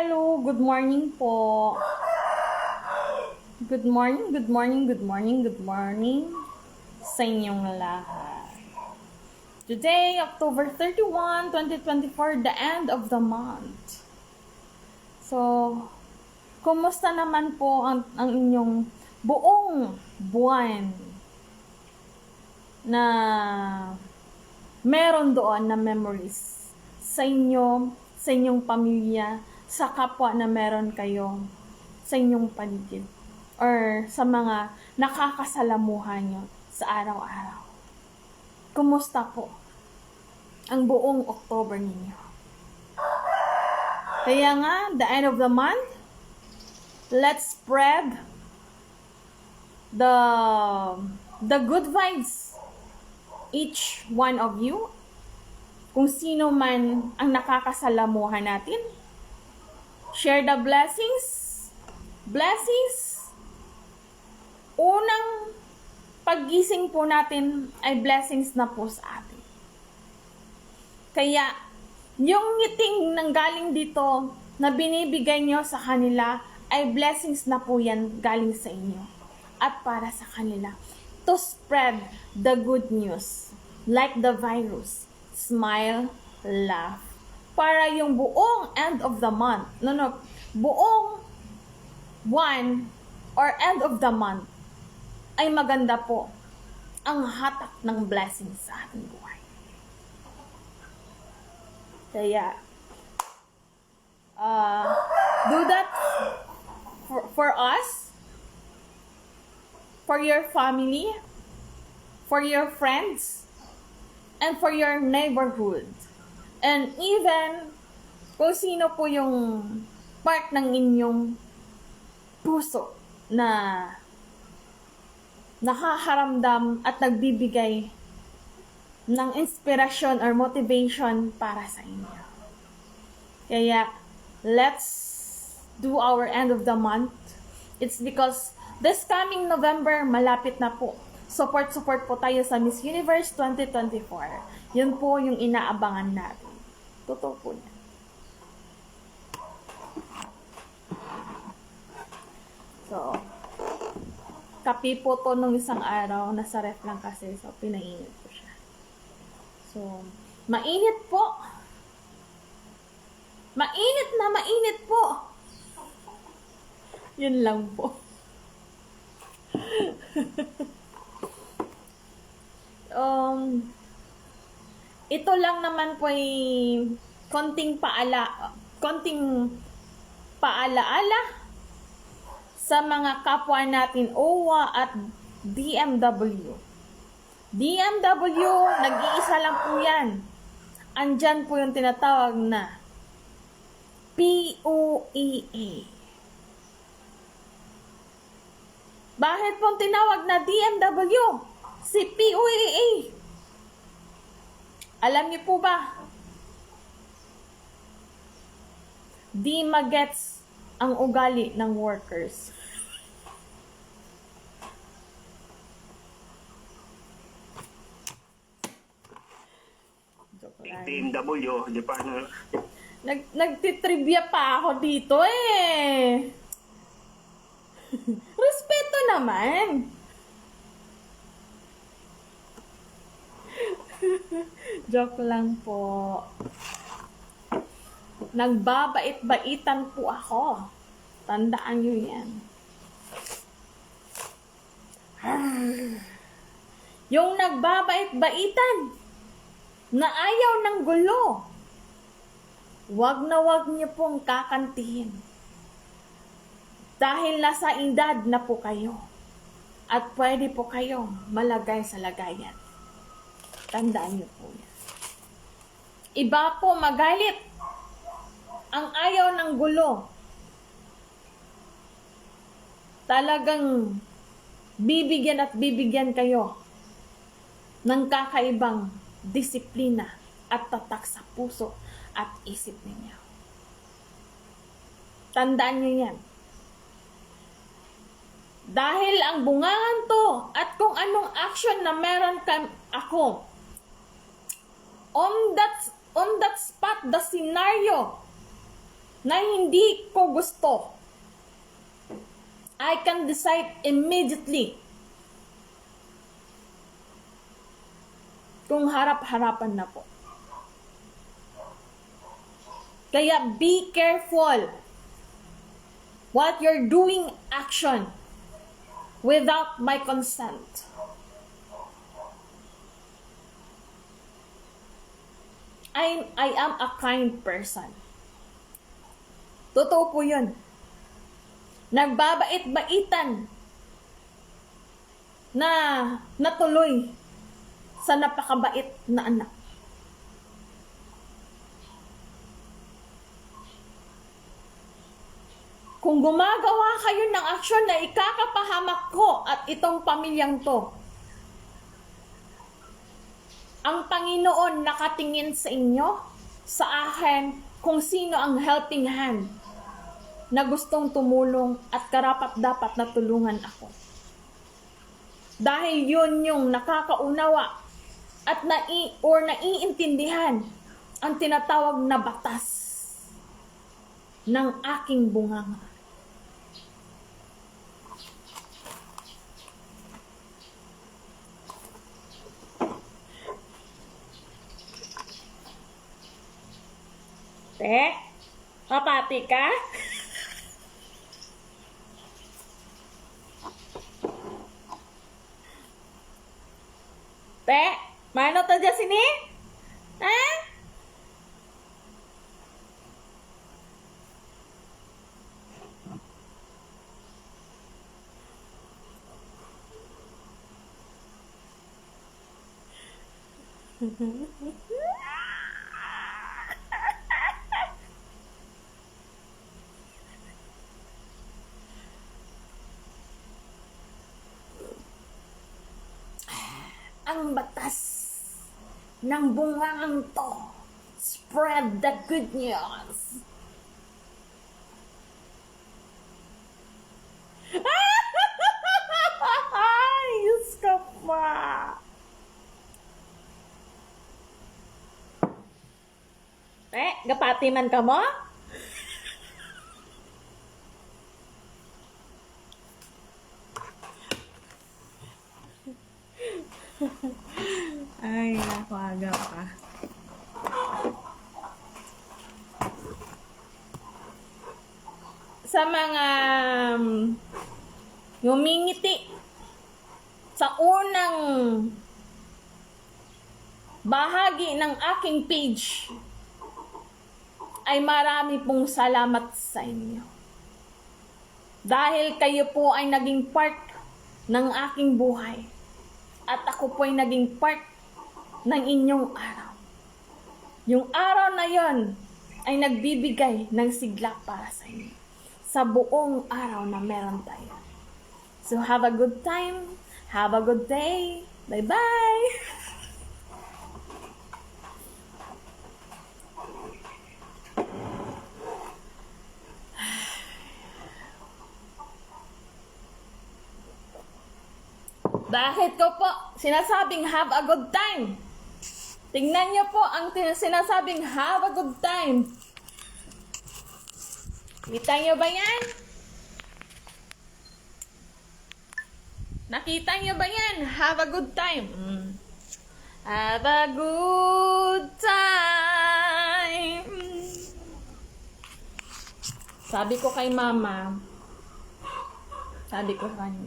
Hello, good morning po. Good morning, good morning, good morning, good morning sa inyong lahat. Today, October 31, 2024, the end of the month. So, kumusta naman po ang inyong buong buwan na meron doon na memories sa inyo, sa inyong pamilya, sa kapwa na meron kayo sa inyong paligid or sa mga nakakasalamuhan nyo sa araw-araw. Kumusta po ang buong October ninyo? Kaya nga, the end of the month, let's spread the good vibes. Each one of you, kung sino man ang nakakasalamuhan natin, share the blessings. Unang paggising po natin ay blessings na po sa atin. Kaya, yung ngiting nang galing dito na binibigay nyo sa kanila ay blessings na po yan galing sa inyo at para sa kanila. To spread the good news, like the virus, smile, laugh. Para yung buong end of the month, buong one or end of the month, ay maganda po ang hatak ng blessings sa ating buhay. Kaya, do that for us, for your family, for your friends, and for your neighborhood. And even kung sino po yung part ng inyong puso na nakaharamdam at nagbibigay ng inspirasyon or motivation para sa inyo. Kaya, let's do our end of the month. It's because this coming November, malapit na po. Support po tayo sa Miss Universe 2024. Yun po yung inaabangan natin. Totoo po yan. So, kape po to nung isang araw. Nasa ref lang kasi. So, pinainit ko siya. So, mainit po. Mainit po. Yun lang po. Ito lang naman po ay konting paalaala sa mga kapwa natin OWA at DMW. DMW, nag-iisa lang po yan. Andyan po yung tinatawag na POEA. Bakit pong tinawag na DMW? Si POEA. Alam niyo po ba? Di magets ang ugali ng workers. DMW, di pa Nagtitrivia pa ako dito eh. Respeto naman. Joke lang po. Nagbabait-baitan po ako. Tandaan nyo yan. Yung nagbabait-baitan na ayaw ng gulo, wag na wag niyo pong kakantihin. Dahil nasa edad na po kayo at pwede po kayong malagay sa lagayan. Tandaan niyo po yan. Iba po magalit ang ayaw ng gulo. Talagang bibigyan at bibigyan kayo ng kakaibang disiplina at tatak sa puso at isip ninyo. Tandaan niyo yan. Dahil ang bungangan to at kung anong action na meron ako on that spot, the scenario na hindi ko gusto, I can decide immediately kung harap-harapan na po. Kaya be careful what you're doing action without my consent. I am a kind person. Totoo po yun. Nagbabait-baitan na natuloy sa napakabait na anak. Kung gumagawa kayo ng aksyon na ikakapahamak ko at itong pamilyang to, ang Panginoon nakatingin sa inyo, sa akin, kung sino ang helping hand na gustong tumulong at karapat-dapat na tulungan ako. Dahil yun yung nakakaunawa at naiintindihan ang tinatawag na batas ng aking bunganga. Te, kapati ka? Te, mano to dyan sini? Ha? Ang batas ng bungang to. Spread the good news. Ayos ka pa. Gapati man ka mo? Ay, nakuaga pa. Sa mga ngumingiti sa unang bahagi ng aking page, ay marami pong salamat sa inyo. Dahil kayo po ay naging part ng aking buhay. At ako po ay naging part ng inyong araw. Yung araw na yon ay nagbibigay ng sigla para sa inyo. Sa buong araw na meron tayo. So have a good time. Have a good day. Bye-bye. Bakit ko po sinasabing have a good time? Tingnan niyo po ang sinasabing have a good time. Kita niyo ba yan? Nakita niyo ba yan? Have a good time. Have a good time. Sabi ko kay mama,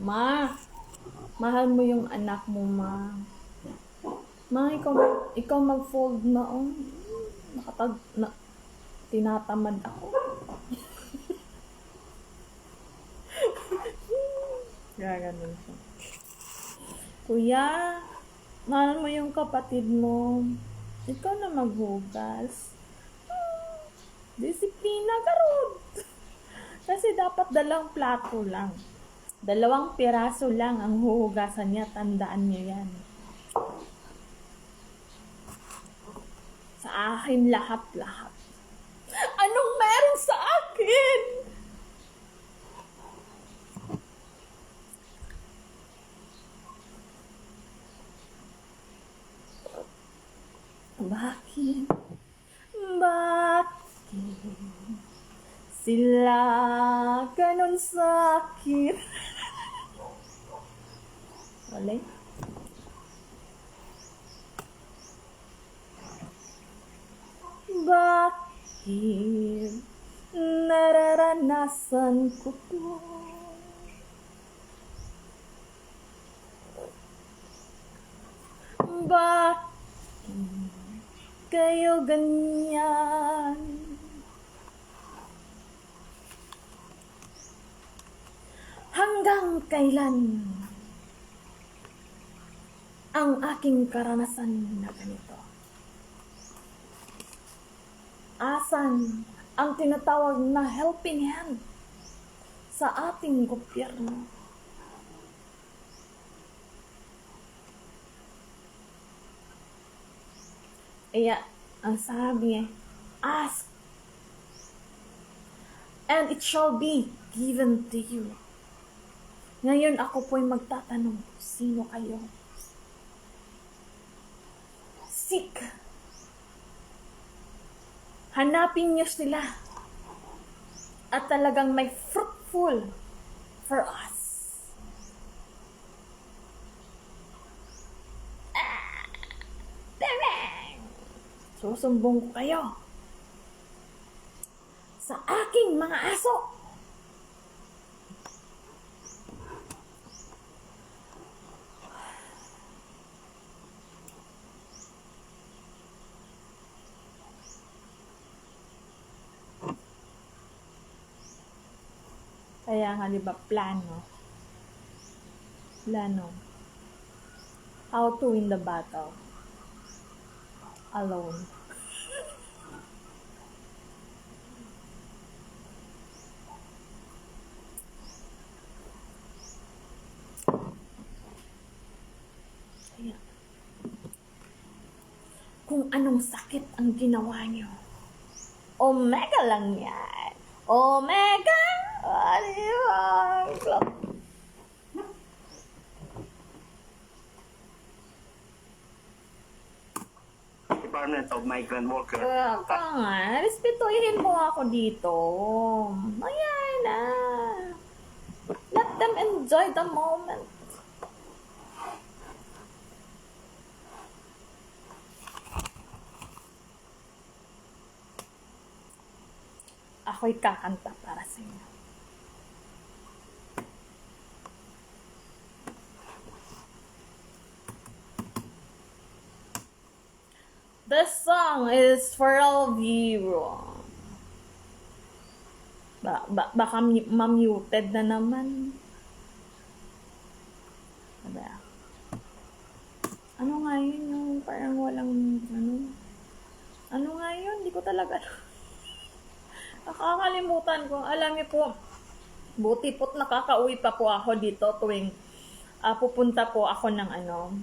Ma, mahal mo yung anak mo, Ma. Ma, ikaw mag-fold na, oh. Tinatamad ako. Gaganon siya. Kuya, mahal mo yung kapatid mo. Ikaw na maghugas. Disiplina ka ron. Kasi dapat 2 plato lang. 2 piraso lang ang huhugasan niya. Tandaan niyo yan. Sa akin lahat-lahat. Anong meron sa akin? Bakit? Sila ganun sakit. Wala. Bakit nararanasan ko to? Bakit kayo ganyan? Hanggang kailan ang aking karanasan na ganito? Asan ang tinatawag na helping hand sa ating gobyerno? Kaya, ang sabi ask, and it shall be given to you. Ngayon ako po'y magtatanong, sino kayo? Seek. Hanapin niyo sila. At talagang may fruitful for us. Susumbong ko kayo sa aking mga aso. Kaya nga, di ba, plano. How to win the battle alone. Kaya, kung anong sakit ang ginawa nyo, Omega lang yan. Omega! Department of Migrant Worker. Ka nga, respetuhin mo ako dito. Ayan na. Let them enjoy the moment. Ako'y kakanta para sa inyo. This song is for all of you. Baka ma-muted na naman. Diba? Ano nga yun? Yung parang walang, ano nga yun? Hindi ko talaga, nakakalimutan ko. Alam niyo po, buti po't nakakauwi pa po ako dito tuwing pupunta po ako ng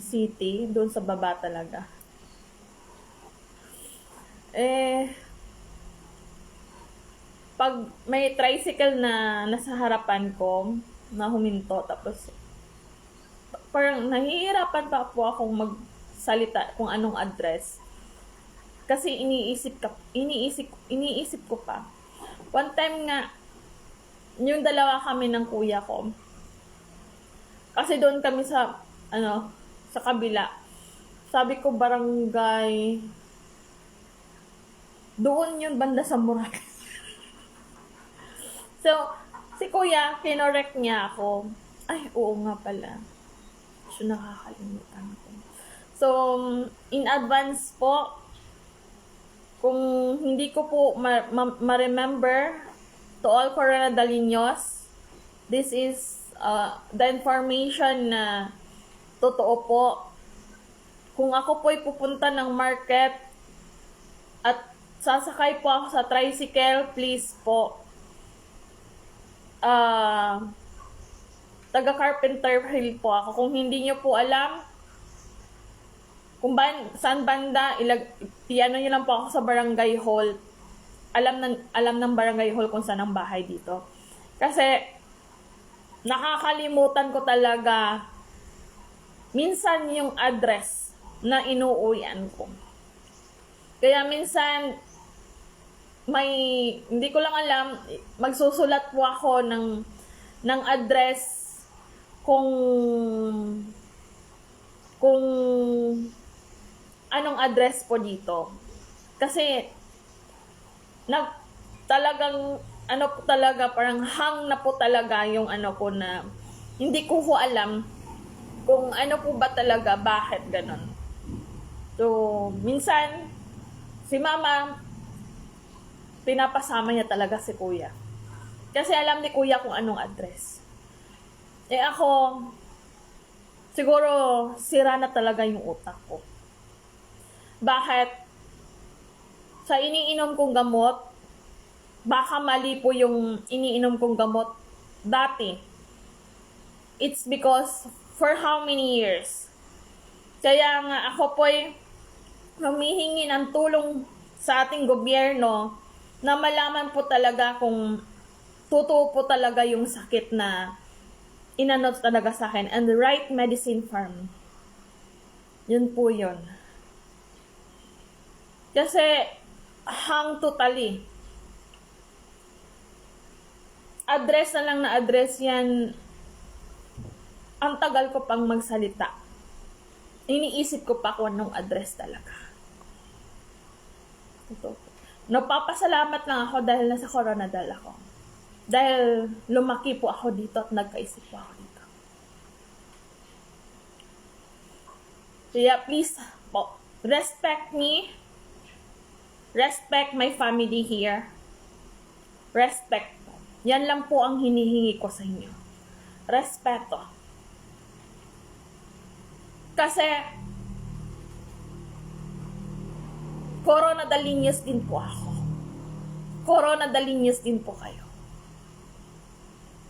city, doon sa baba talaga. Pag may tricycle na nasa harapan ko, na huminto, tapos parang nahihirapan pa po akong magsalita kung anong address. Kasi iniisip ko pa. One time nga, yung dalawa kami ng kuya ko. Kasi doon kami sa kabila. Sabi ko barangay. Doon yun banda sa Boracay. So, si kuya, kinorek niya ako. Ay, oo nga pala. So, nakakalimutan ko. So, in advance po, kung hindi ko po ma-remember, to all Coronadalinos, this is the information na totoo po. Kung ako po'y pupunta ng market at sasakay po ako sa tricycle, please po, taga Carpenter Hill po ako. Kung hindi nyo po alam kung saan banda, piano nyo lang po ako sa barangay hall. Alam ng barangay hall kung saan ang bahay dito. Kasi nakakalimutan ko talaga minsan yung address na inuuwian ko. Kaya minsan hindi ko lang alam, magsusulat po ako ng address kung anong address po dito. Kasi talagang ano po talaga, parang hang na po talaga yung ano ko na hindi ko ho alam kung ano po ba talaga, bakit ganon. So, minsan si mama pinapasama niya talaga si kuya. Kasi alam ni kuya kung anong address. Eh ako, siguro sira na talaga yung utak ko. Bakit? Sa iniinom kong gamot, baka mali po yung iniinom kong gamot dati. It's because for how many years? Kaya nga ako po'y humihingi ng tulong sa ating gobyerno na malaman po talaga kung totoo po talaga yung sakit na inano talaga sa akin. And the right medicine farm. Yun po yun. Kasi hang totally. Address na lang na address yan. Ang tagal ko pang magsalita. Iniisip ko pa kung anong address talaga. Ito. Napapasalamat lang ako dahil nasa Coronadal ako. Dahil lumaki po ako dito at nagkaisip po ako dito. Kaya please po, respect me. Respect my family here. Respect po. Yan lang po ang hinihingi ko sa inyo. Respeto. Kasi Corona Dalinyos din po ako. Corona Dalinyos din po kayo.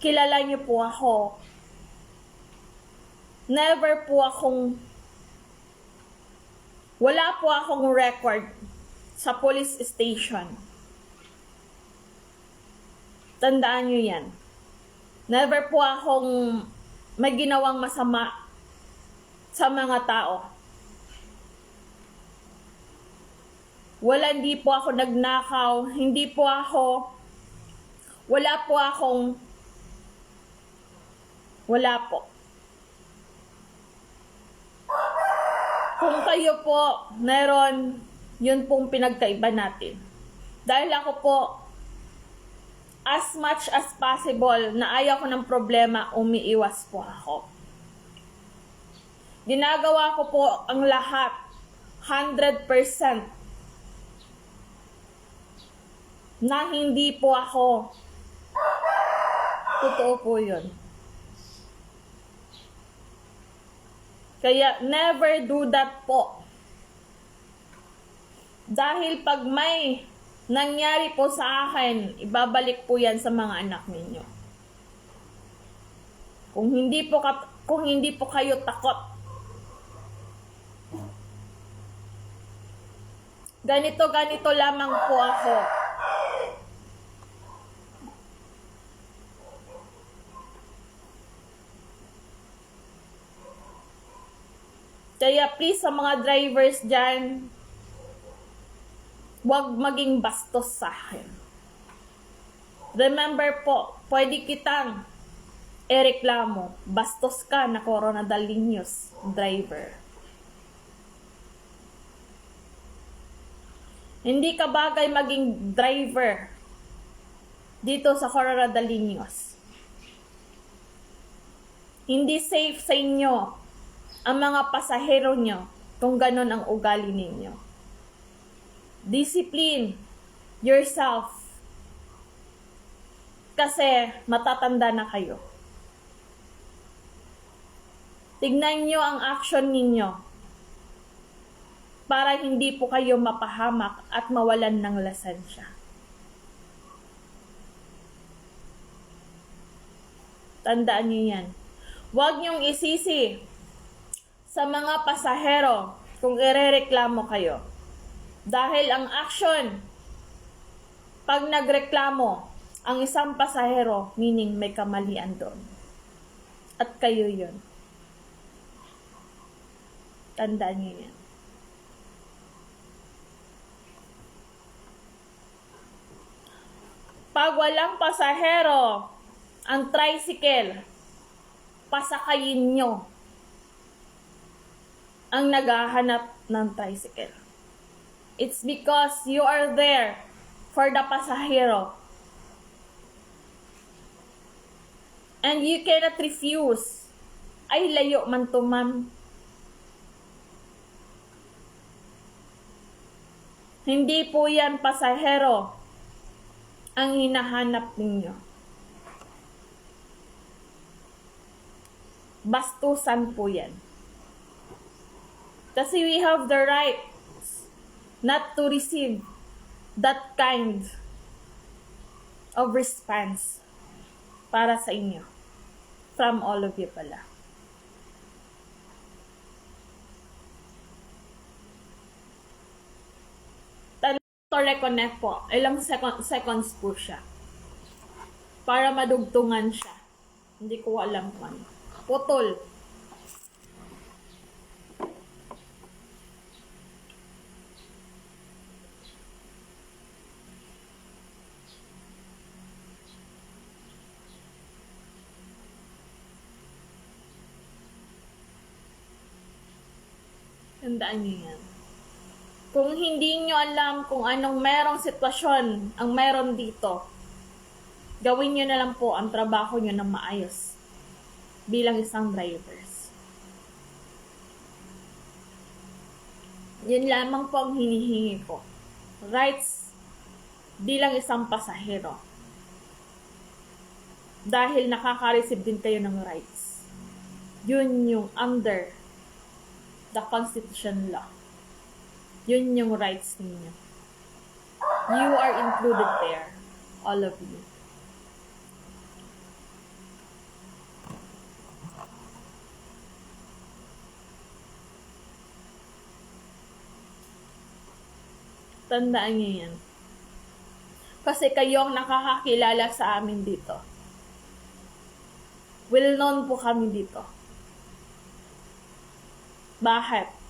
Kilala niyo po ako. Never po akong wala po akong record sa police station. Tandaan niyo yan. Never po akong may ginawang masama sa mga tao. Hindi po ako nagnakaw, wala po. Kung kayo po, meron, yun pong pinagkaiba natin. Dahil ako po, as much as possible, na ayaw ko ng problema, umiiwas po ako. Ginagawa ko po ang lahat, 100%. Na hindi po ako. Totoo po yun. Kaya never do that po. Dahil pag may nangyari po sa akin, ibabalik po yan sa mga anak ninyo. Kung hindi po kayo takot. Ganito lamang po ako. Kaya please sa mga drivers dyan, huwag maging bastos sa akin. Remember po, pwede kitang ireklamo, bastos ka na Corona Dalinyos driver. Hindi ka bagay maging driver dito sa Corona Dalinyos. Hindi safe sa inyo ang mga pasahero nyo kung ganon ang ugali ninyo. Discipline yourself. Kasi matatanda na kayo. Tignan nyo ang action ninyo para hindi po kayo mapahamak at mawalan ng lisensya. Tandaan nyo yan. Huwag nyong isisi sa mga pasahero kung irereklamo kayo. Dahil ang action, pag nagreklamo, ang isang pasahero, meaning may kamalian doon. At kayo yun. Tandaan nyo yan. Pag walang pasahero, ang tricycle, pasakayin nyo ang naghahanap ng tricycle. It's because you are there for the pasahero. And you cannot refuse. Ay, layo man to, ma'am. Hindi po yan pasahero ang hinahanap ninyo. Bastusan po yan. Kasi we have the right not to receive that kind of response para sa inyo. From all of you pala. To reconnect po, ilang seconds po siya. Para madugtungan siya. Hindi ko alam kung ano. Putol. Tandaan niyo yan. Kung hindi nyo alam kung anong merong sitwasyon ang meron dito, gawin nyo na lang po ang trabaho nyo ng maayos bilang isang drivers. Yan lamang po ang hinihingi ko. Rights bilang isang pasahero. Dahil nakaka-receive din kayo ng rights. Yun yung under the Constitution law. Yun yung rights ninyo. You are included there. All of you. Tandaan niyo yan. Kasi kayo ang nakakakilala sa amin dito. Well known po kami dito. Bakit?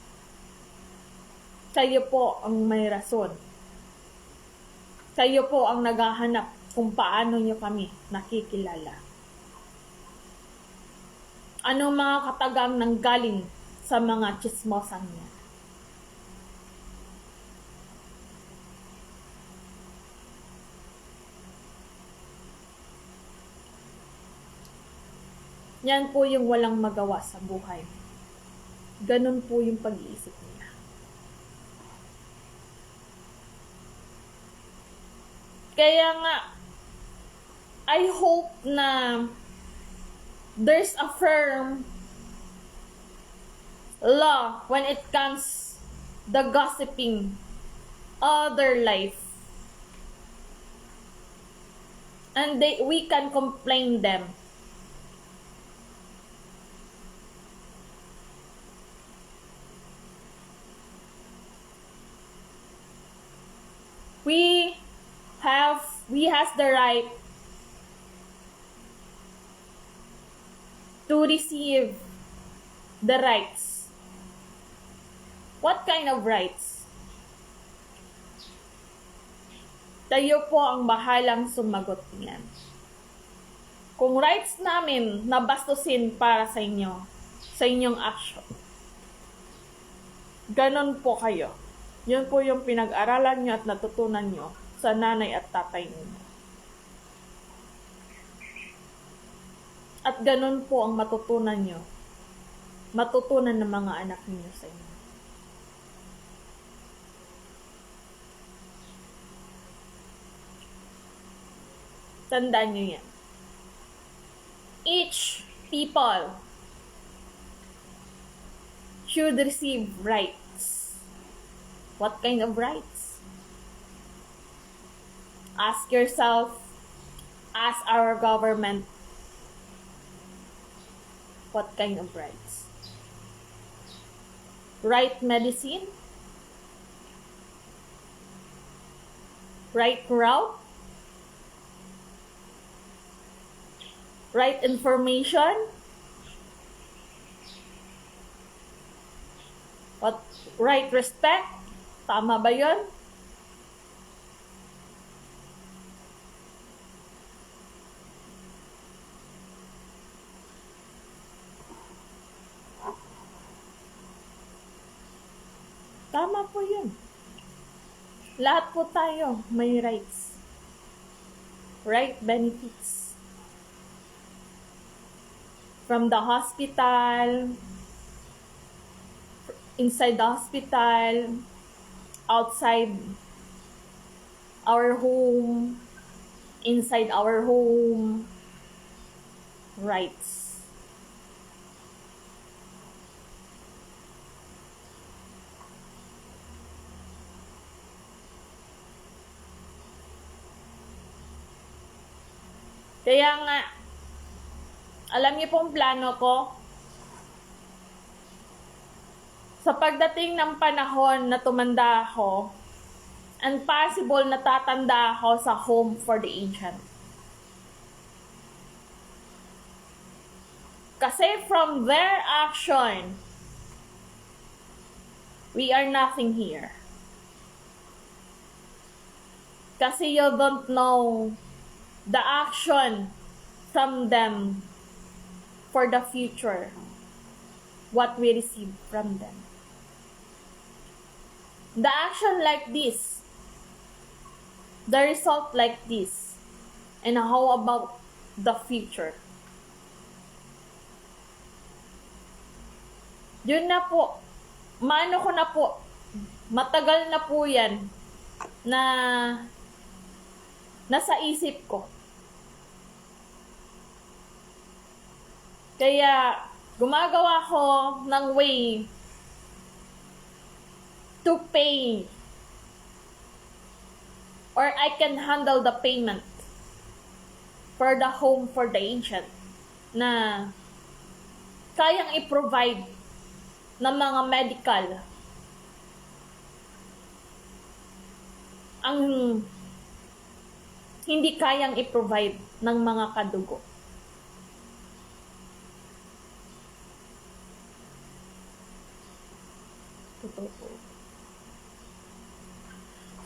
Kayo po ang may rason. Kayo po ang naghahanap kung paano nyo kami nakikilala. Anong mga katagang nanggaling sa mga chismosang niya? Yan po yung walang magawa sa buhay. Ganun po yung pag-iisip niya. Kaya nga, I hope na there's a firm law when it comes the gossiping other life. And we can complain them. We has the right to receive the rights. What kind of rights? Tayo po ang bahalang sumagot niyan. Kung rights namin nabastusin para sa inyo, sa inyong action, ganon po kayo. Yun po yung pinag-aralan nyo at natutunan nyo sa nanay at tatay niyo. At ganun po ang matutunan nyo. Matutunan ng mga anak niyo sa inyo. Tandaan nyo yan. Each people should receive rights. What kind of rights? Ask yourself, ask our government, what kind of rights? Right medicine? Right route? Right information? What? Right respect? Tama ba yun? Tama po yun. Lahat po tayo may rights. Right benefits. From the hospital, inside the hospital, outside our home, inside our home, rights. Kaya nga, alam niyo pong plano ko, sa pagdating ng panahon na tumanda ako, and possible na tatanda ako sa home for the aged. Kasi from their action, we are nothing here. Kasi you don't know the action from them for the future, what we receive from them. The action like this, the result like this, and how about the future? Yun na po, maano ko na po, matagal na po yan na nasa isip ko. Kaya gumagawa ko ng way to pay, or I can handle the payment for the home for the aged na kayang i-provide ng mga medical ang hindi kayang i-provide ng mga kadugo. Totoo po.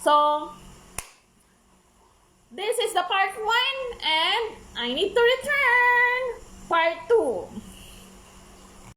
So, this is the part 1 and I need to return part 2.